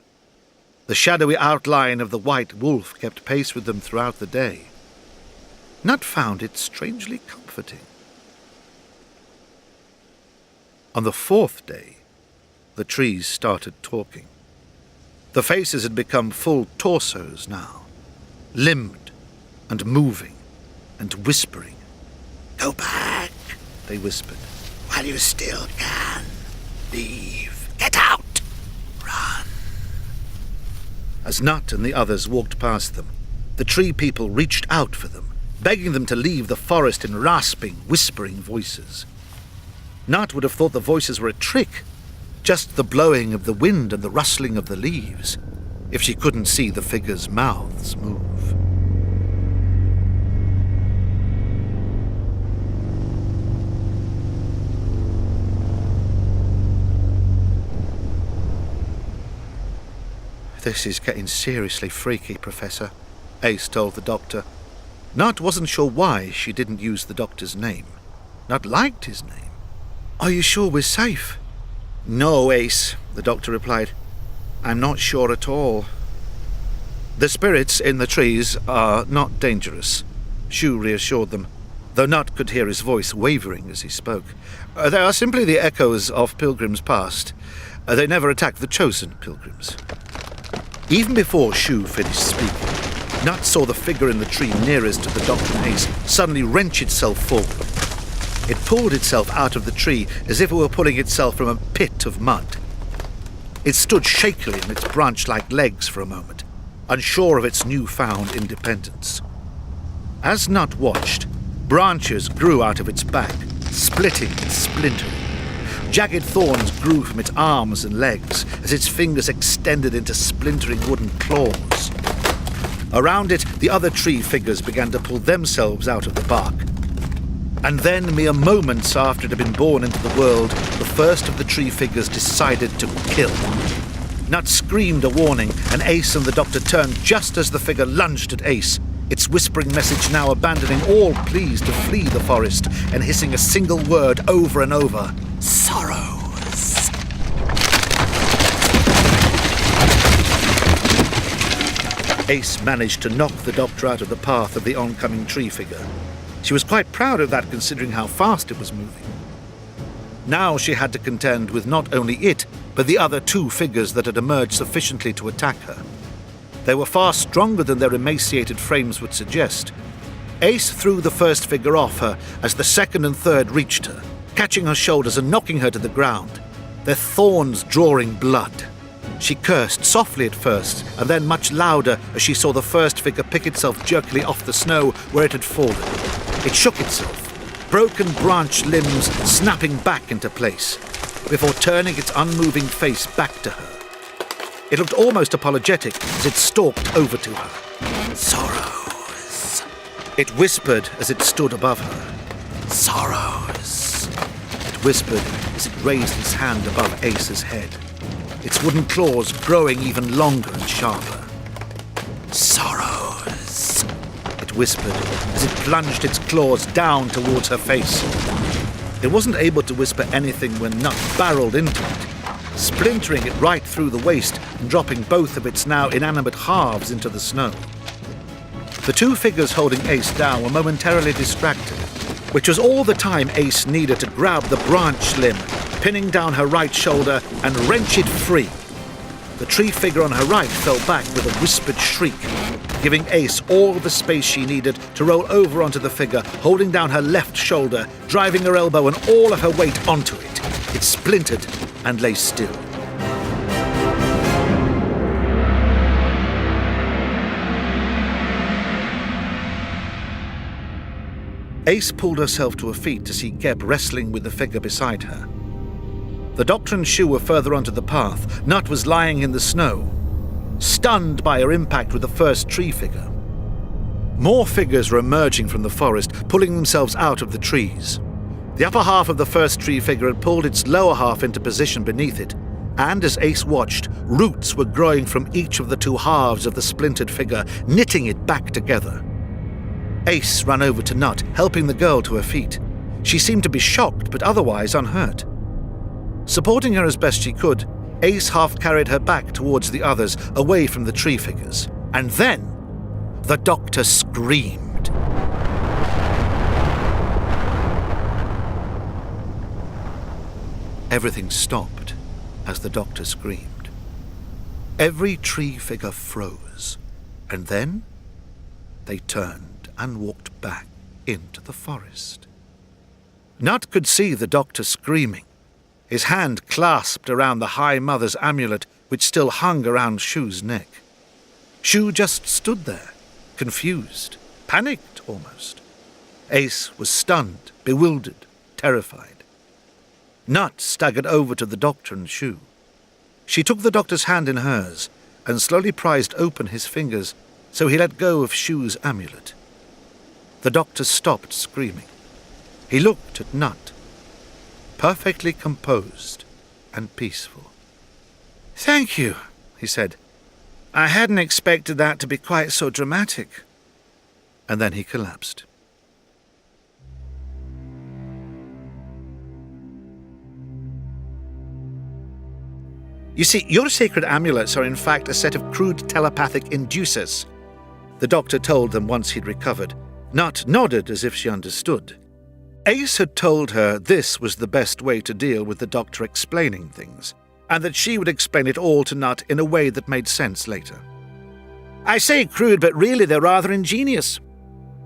The shadowy outline of the white wolf kept pace with them throughout the day. Nut found it strangely comforting. On the 4th day, the trees started talking. The faces had become full torsos now, limbed and moving and whispering. "Go back," they whispered, "while you still can. Leave. Get out. Run." As Nut and the others walked past them, the tree people reached out for them, begging them to leave the forest in rasping, whispering voices. Nut would have thought the voices were a trick, just the blowing of the wind and the rustling of the leaves, if she couldn't see the figures' mouths move. This is getting seriously freaky, Professor, Ace told the doctor. Nut wasn't sure why she didn't use the doctor's name. Nut liked his name. Are you sure we're safe? No, Ace, the doctor replied. I'm not sure at all. The spirits in the trees are not dangerous, Shue reassured them, though Nut could hear his voice wavering as he spoke. They are simply the echoes of pilgrims past. They never attack the chosen pilgrims. Even before Shue finished speaking, Nut saw the figure in the tree nearest to the doctor and Ace suddenly wrench itself forward. It pulled itself out of the tree as if it were pulling itself from a pit of mud. It stood shakily on its branch-like legs for a moment, unsure of its newfound independence. As Nut watched, branches grew out of its back, splitting and splintering. Jagged thorns grew from its arms and legs as its fingers extended into splintering wooden claws. Around it, the other tree figures began to pull themselves out of the bark. And then, mere moments after it had been born into the world, the first of the tree figures decided to kill. Nut screamed a warning, and Ace and the doctor turned just as the figure lunged at Ace, its whispering message now abandoning all pleas to flee the forest and hissing a single word over and over. Sorrows. Ace managed to knock the doctor out of the path of the oncoming tree figure. She was quite proud of that, considering how fast it was moving. Now she had to contend with not only it, but the other two figures that had emerged sufficiently to attack her. They were far stronger than their emaciated frames would suggest. Ace threw the first figure off her as the second and third reached her, catching her shoulders and knocking her to the ground, their thorns drawing blood. She cursed softly at first, and then much louder as she saw the first figure pick itself jerkily off the snow where it had fallen. It shook itself, broken branch limbs snapping back into place, before turning its unmoving face back to her. It looked almost apologetic as it stalked over to her. Sorrows. It whispered as it stood above her. Sorrows. It whispered as it raised its hand above Ace's head, its wooden claws growing even longer and sharper. Sorrows. It whispered as it plunged its claws down towards her face. It wasn't able to whisper anything when Nut barreled into it, splintering it right through the waist and dropping both of its now inanimate halves into the snow. The two figures holding Ace down were momentarily distracted, which was all the time Ace needed to grab the branch limb, pinning down her right shoulder and wrench it free. The tree figure on her right fell back with a whispered shriek, giving Ace all the space she needed to roll over onto the figure, holding down her left shoulder, driving her elbow and all of her weight onto it. It splintered and lay still. Ace pulled herself to her feet to see Geb wrestling with the figure beside her. The doctor and Shue were further onto the path. Nut was lying in the snow, stunned by her impact with the first tree figure. More figures were emerging from the forest, pulling themselves out of the trees. The upper half of the first tree figure had pulled its lower half into position beneath it, and as Ace watched, roots were growing from each of the two halves of the splintered figure, knitting it back together. Ace ran over to Nut, helping the girl to her feet. She seemed to be shocked, but otherwise unhurt. Supporting her as best she could, Ace half-carried her back towards the others, away from the tree figures. And then, the doctor screamed. Everything stopped as the doctor screamed. Every tree figure froze, and then they turned and walked back into the forest. Nut could see the doctor screaming, his hand clasped around the High Mother's amulet which still hung around Shue's neck. Shue just stood there, confused, panicked almost. Ace was stunned, bewildered, terrified. Nut staggered over to the doctor and Shue. She took the doctor's hand in hers and slowly prized open his fingers so he let go of Shue's amulet. The doctor stopped screaming. He looked at Nut, perfectly composed and peaceful. "Thank you," he said. I hadn't expected that to be quite so dramatic. And then he collapsed. You see, your sacred amulets are in fact a set of crude telepathic inducers, the doctor told them once he'd recovered. Nut nodded as if she understood. Ace had told her this was the best way to deal with the doctor explaining things, and that she would explain it all to Nut in a way that made sense later. I say crude, but really they're rather ingenious.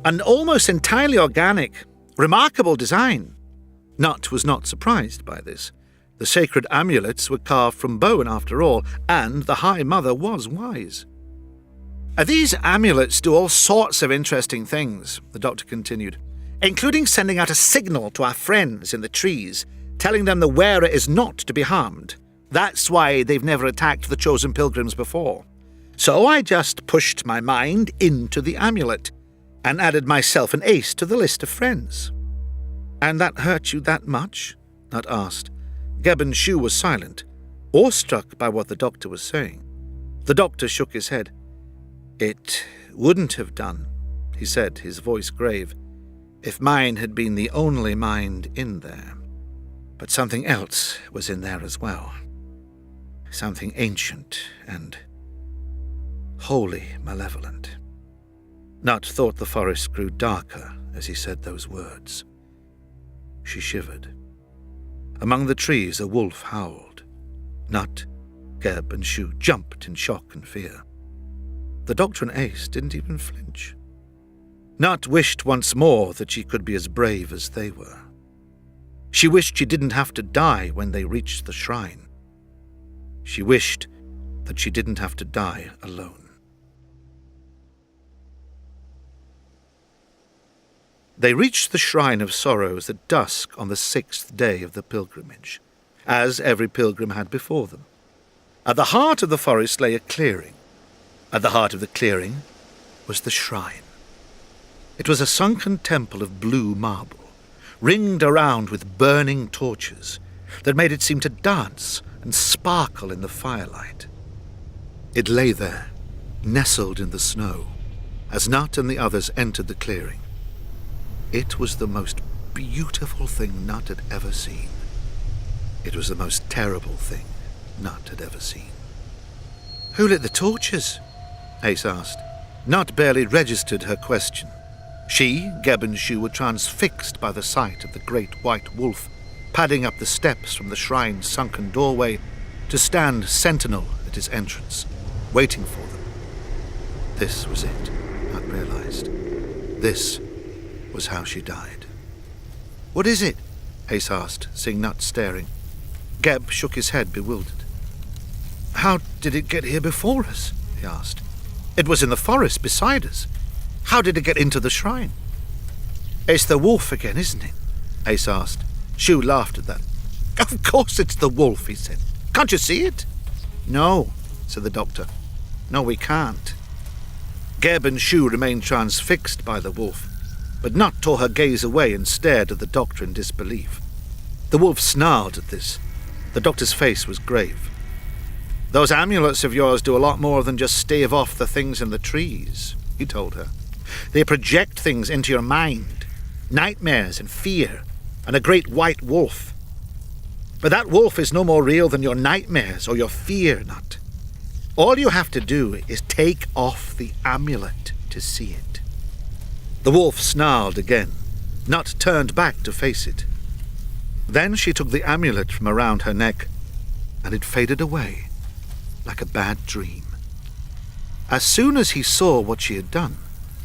And almost entirely organic. Remarkable design. Nut was not surprised by this. The sacred amulets were carved from bone after all, and the High Mother was wise. These amulets do all sorts of interesting things, the doctor continued, including sending out a signal to our friends in the trees, telling them the wearer is not to be harmed. That's why they've never attacked the chosen pilgrims before. So I just pushed my mind into the amulet and added myself and Ace to the list of friends. And that hurt you that much? Nut asked. Gebb Shu was silent, awestruck by what the doctor was saying. The doctor shook his head. It wouldn't have done, he said, his voice grave, if mine had been the only mind in there. But something else was in there as well. Something ancient and wholly malevolent. Nut thought the forest grew darker as he said those words. She shivered. Among the trees a wolf howled. Nut, Gebb and Shu jumped in shock and fear. The doctor and Ace didn't even flinch. Nut wished once more that she could be as brave as they were. She wished she didn't have to die when they reached the shrine. She wished that she didn't have to die alone. They reached the Shrine of Sorrows at dusk on the 6th day of the pilgrimage, as every pilgrim had before them. At the heart of the forest lay a clearing. At the heart of the clearing was the shrine. It was a sunken temple of blue marble, ringed around with burning torches that made it seem to dance and sparkle in the firelight. It lay there, nestled in the snow, as Nut and the others entered the clearing. It was the most beautiful thing Nut had ever seen. It was the most terrible thing Nut had ever seen. Who lit the torches? Ace asked. Nut barely registered her question. She, Gebb and Shu, were transfixed by the sight of the great white wolf padding up the steps from the shrine's sunken doorway to stand sentinel at its entrance, waiting for them. This was it, Nut realized. This was how she died. What is it? Ace asked, seeing Nut staring. Gebb shook his head, bewildered. How did it get here before us? He asked. It was in the forest beside us. How did it get into the shrine? It's the wolf again, isn't it? Ace asked. Shu laughed at that. Of course it's the wolf, he said. Can't you see it? No, said the doctor. No, we can't. Gebb and Shu remained transfixed by the wolf, but Nut tore her gaze away and stared at the doctor in disbelief. The wolf snarled at this. The doctor's face was grave. Those amulets of yours do a lot more than just stave off the things in the trees, he told her. They project things into your mind, nightmares and fear, and a great white wolf. But that wolf is no more real than your nightmares or your fear, Nut. All you have to do is take off the amulet to see it. The wolf snarled again. Nut turned back to face it. Then she took the amulet from around her neck, and it faded away like a bad dream. As soon as he saw what she had done,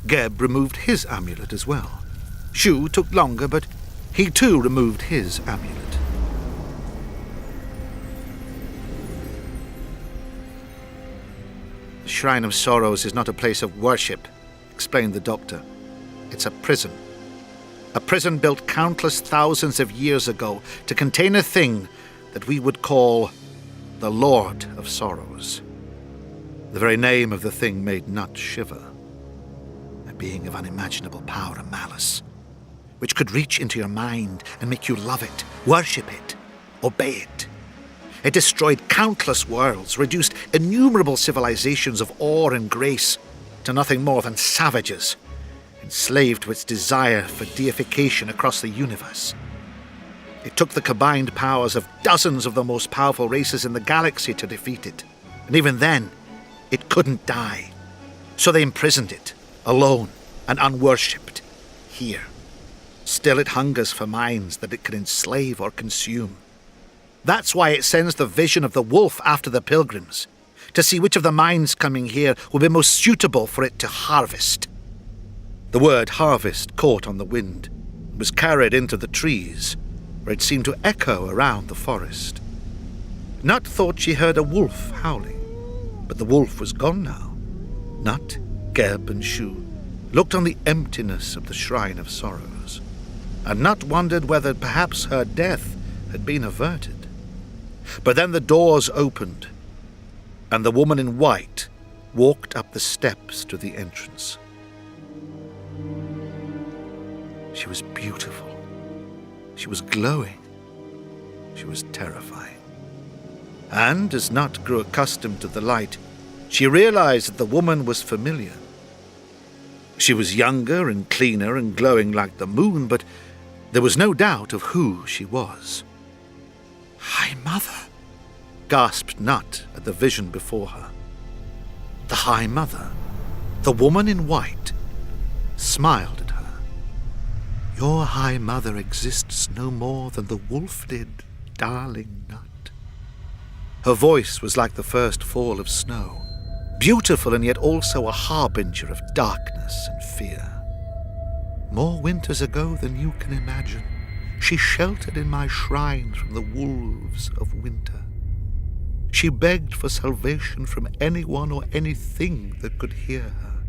Gebb removed his amulet as well. Shu took longer, but he too removed his amulet. The Shrine of Sorrows is not a place of worship, explained the doctor. It's a prison. A prison built countless thousands of years ago to contain a thing that we would call the Lord of Sorrows. The very name of the thing made Nut shiver. A being of unimaginable power and malice, which could reach into your mind and make you love it, worship it, obey it. It destroyed countless worlds, reduced innumerable civilizations of awe and grace to nothing more than savages, enslaved to its desire for deification across the universe. It took the combined powers of dozens of the most powerful races in the galaxy to defeat it, and even then, it couldn't die. So they imprisoned it, alone and unworshipped, here. Still it hungers for minds that it can enslave or consume. That's why it sends the vision of the wolf after the pilgrims, to see which of the minds coming here will be most suitable for it to harvest. The word harvest caught on the wind, was carried into the trees, where it seemed to echo around the forest. Nut thought she heard a wolf howling, but the wolf was gone now. Nut, Geb, and Shu looked on the emptiness of the Shrine of Sorrows, and Nut wondered whether perhaps her death had been averted. But then the doors opened, and the woman in white walked up the steps to the entrance. She was beautiful. She was glowing. She was terrifying. And as Nut grew accustomed to the light, she realized that the woman was familiar. She was younger and cleaner and glowing like the moon, but there was no doubt of who she was. High Mother, gasped Nut at the vision before her. The High Mother, the woman in white, smiled at her. Your High Mother exists no more than the wolf did, darling Nut. Her voice was like the first fall of snow, beautiful and yet also a harbinger of darkness and fear. More winters ago than you can imagine, she sheltered in my shrine from the wolves of winter. She begged for salvation from anyone or anything that could hear her.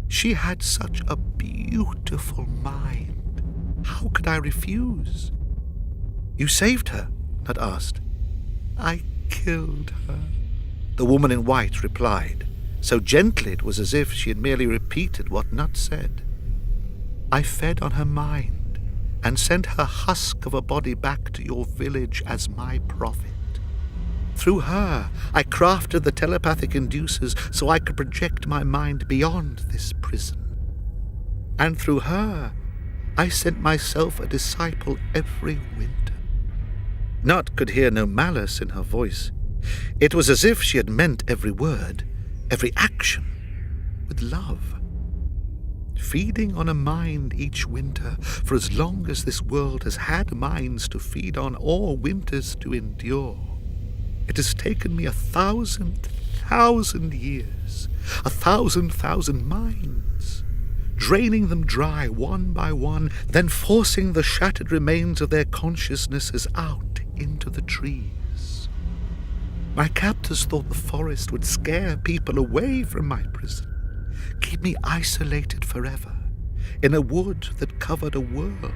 She had such a beautiful mind. How could I refuse? You saved her, Nut asked. I killed her, the woman in white replied, so gently it was as if she had merely repeated what Nut said. I fed on her mind and sent her husk of a body back to your village as my prophet. Through her, I crafted the telepathic inducers so I could project my mind beyond this prison. And through her, I sent myself a disciple every winter. Nut could hear no malice in her voice. It was as if she had meant every word, every action, with love. Feeding on a mind each winter, for as long as this world has had minds to feed on or winters to endure. It has taken me 1,000,000 years, 1,000,000 minds, draining them dry one by one, then forcing the shattered remains of their consciousnesses out into the trees. My captors thought the forest would scare people away from my prison, keep me isolated forever, in a wood that covered a world.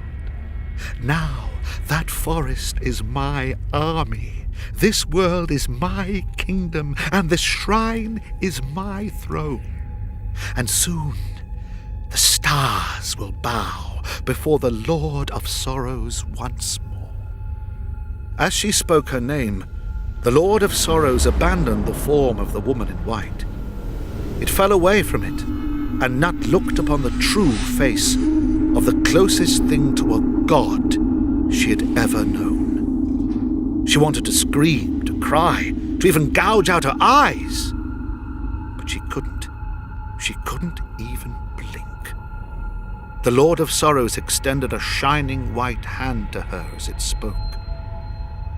Now that forest is my army. This world is my kingdom, and this shrine is my throne. And soon the stars will bow before the Lord of Sorrows once more. As she spoke her name, the Lord of Sorrows abandoned the form of the woman in white. It fell away from it, and Nut looked upon the true face of the closest thing to a god she had ever known. She wanted to scream, to cry, to even gouge out her eyes. But she couldn't. She couldn't even blink. The Lord of Sorrows extended a shining white hand to her as it spoke.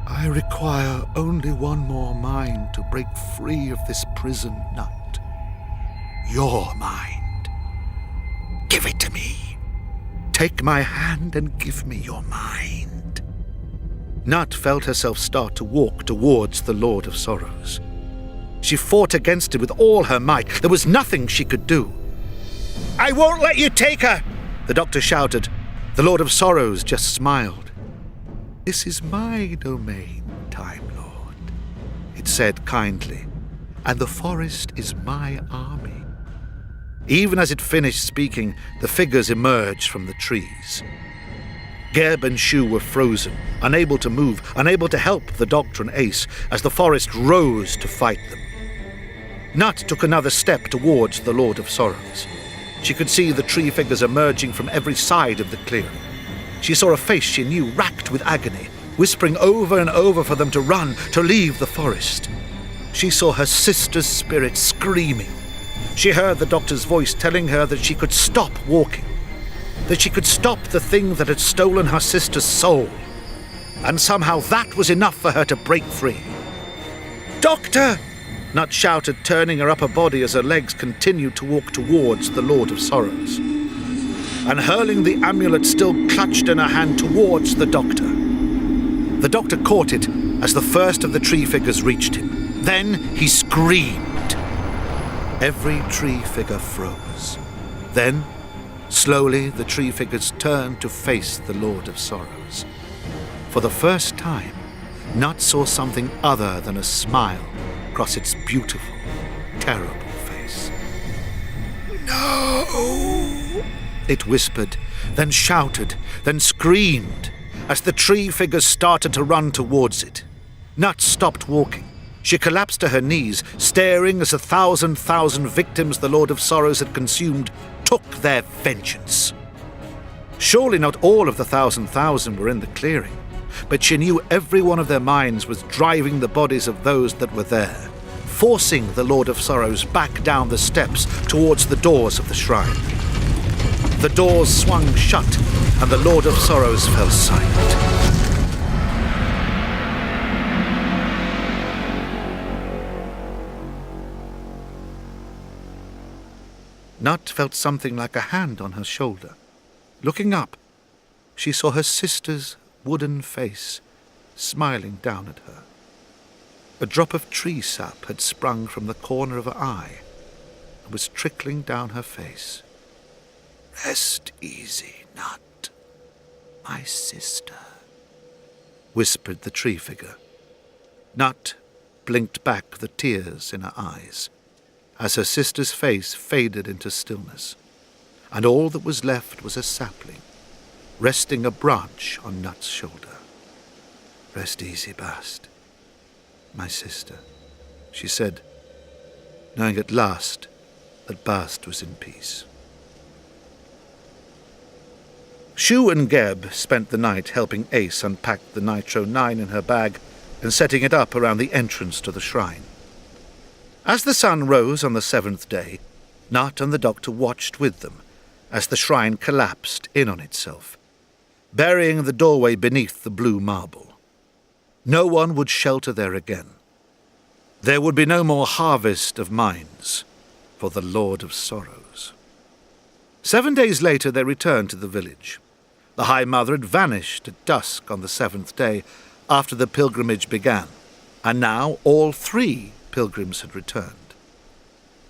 I require only one more mind to break free of this prison, Nut. Your mind. Give it to me. Take my hand and give me your mind. Nut felt herself start to walk towards the Lord of Sorrows. She fought against it with all her might. There was nothing she could do. I won't let you take her, the doctor shouted. The Lord of Sorrows just smiled. This is my domain, Time Lord, it said kindly, and the forest is my army. Even as it finished speaking, the figures emerged from the trees. Geb and Shu were frozen, unable to move, unable to help the Doctor and Ace as the forest rose to fight them. Nut took another step towards the Lord of Sorrows. She could see the tree figures emerging from every side of the clearing. She saw a face she knew racked with agony, whispering over and over for them to run, to leave the forest. She saw her sister's spirit screaming. She heard the Doctor's voice telling her that she could stop walking, that she could stop the thing that had stolen her sister's soul. And somehow that was enough for her to break free. "Doctor!" Nut shouted, turning her upper body as her legs continued to walk towards the Lord of Sorrows, and hurling the amulet still clutched in her hand towards the Doctor. The Doctor caught it as the first of the tree figures reached him. Then he screamed. Every tree figure froze. Then, slowly, the tree figures turned to face the Lord of Sorrows. For the first time, Nut saw something other than a smile across its beautiful, terrible face. "No!" it whispered, then shouted, then screamed as the tree figures started to run towards it. Nut stopped walking. She collapsed to her knees, staring as 1,000 victims the Lord of Sorrows had consumed took their vengeance. Surely not all of the 1,000 were in the clearing, but she knew every one of their minds was driving the bodies of those that were there, forcing the Lord of Sorrows back down the steps towards the doors of the shrine. The doors swung shut, and the Lord of Sorrows fell silent. Nut felt something like a hand on her shoulder. Looking up, she saw her sister's wooden face smiling down at her. A drop of tree sap had sprung from the corner of her eye and was trickling down her face. "Rest easy, Nut, my sister," whispered the tree figure. Nut blinked back the tears in her eyes as her sister's face faded into stillness, and all that was left was a sapling, resting a branch on Nut's shoulder. "Rest easy, Bast, my sister," she said, knowing at last that Bast was in peace. Shu and Geb spent the night helping Ace unpack the Nitro 9 in her bag and setting it up around the entrance to the shrine. As the sun rose on the 7th day, Nut and the Doctor watched with them as the shrine collapsed in on itself, burying the doorway beneath the blue marble. No one would shelter there again. There would be no more harvest of minds for the Lord of Sorrows. 7 days later they returned to the village. The High Mother had vanished at dusk on the 7th day after the pilgrimage began, and now all 3 pilgrims had returned.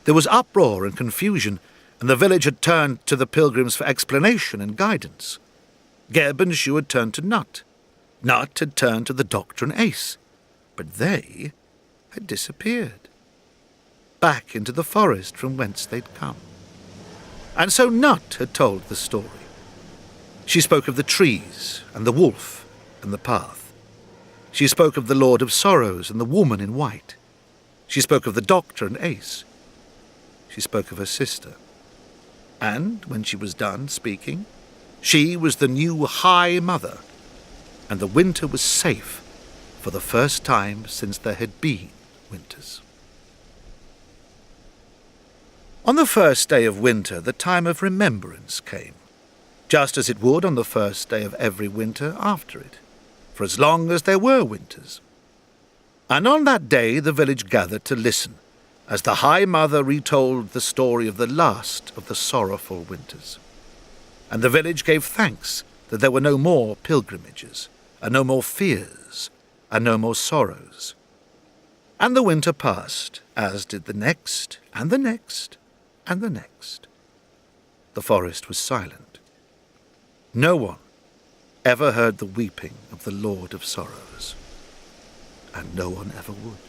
There was uproar and confusion, and the village had turned to the pilgrims for explanation and guidance. Geb and Shu had turned to Nut. Nut had turned to the Doctor and Ace, but they had disappeared, back into the forest from whence they'd come. And so Nut had told the story. She spoke of the trees and the wolf and the path. She spoke of the Lord of Sorrows and the woman in white. She spoke of the Doctor and Ace. She spoke of her sister. And when she was done speaking, she was the new High Mother, and the winter was safe for the first time since there had been winters. On the first day of winter, the time of remembrance came, just as it would on the first day of every winter after it, for as long as there were winters. And on that day the village gathered to listen, as the High Mother retold the story of the last of the sorrowful winters. And the village gave thanks that there were no more pilgrimages, and no more fears, and no more sorrows. And the winter passed, as did the next, and the next, and the next. The forest was silent. No one ever heard the weeping of the Lord of Sorrows, and no one ever would.